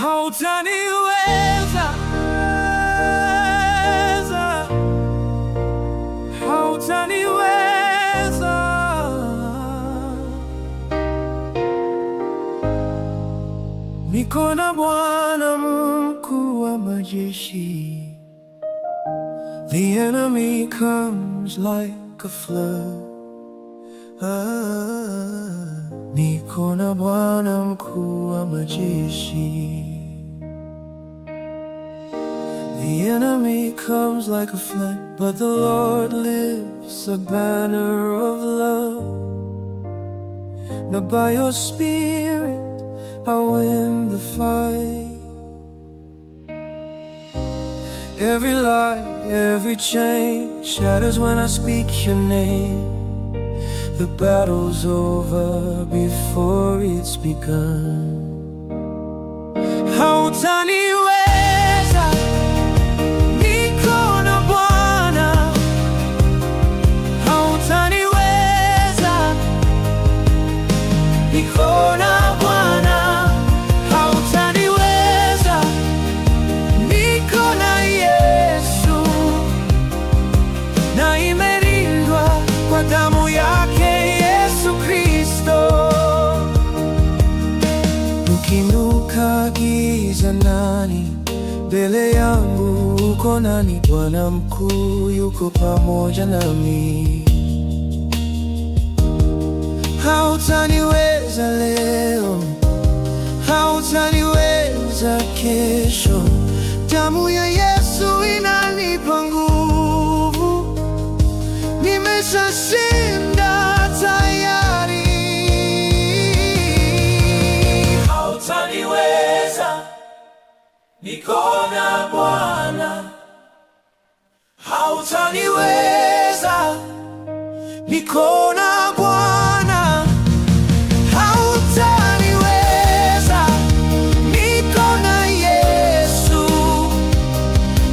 hautaniweza, hautaniweza. Niko na Bwana mkuu wa majeshi. The enemy comes like a flood. Niko na Bwana mkuu wa majeshi. The enemy comes like a flood, but the Lord lifts a banner of love. Now by your Spirit I'll win the fight. Every lie, every chain shatters when I speak your name. The battle's over before it's begun. Hautaniweza, niko na Bwana. Hautaniweza, niko na Bwana. Hautaniweza, niko na Yesu, na imelindwa kwa damu yake Yesu Kristo. Ukiinuka giza nani, mbele yangu uko nani? Bwana mkuu yuko pamoja nami. Hautaniweza leo, hautaniweza kesho. Damu ya Yesu inanipa nguvu, nimeshashinda tayari. Hautaniweza, niko na Bwana. Hautaniweza, niko na Bwana. Hautaniweza, niko na Yesu,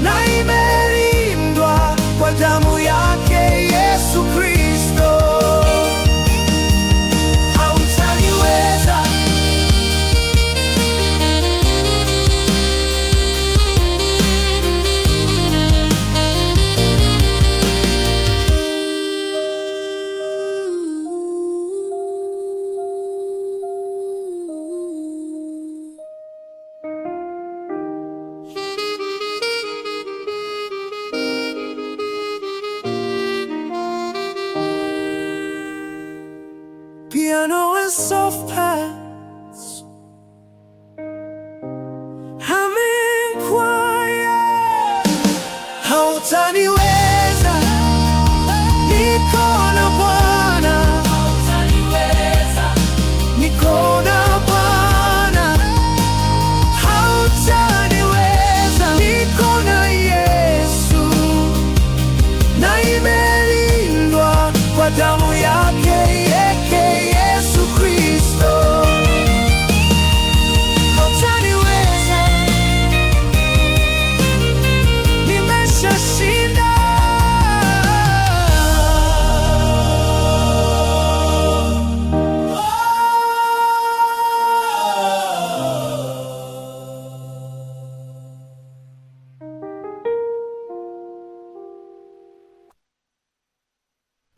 na imelindwa kwa damu yake Yesu Kristo. Hautaniweza, piano and soft pads, humming choir. Hautaniweza, niko na Bwana. Hautaniweza, niko na Bwana. Hautaniweza, niko na Yesu, na imelindwa kwa damu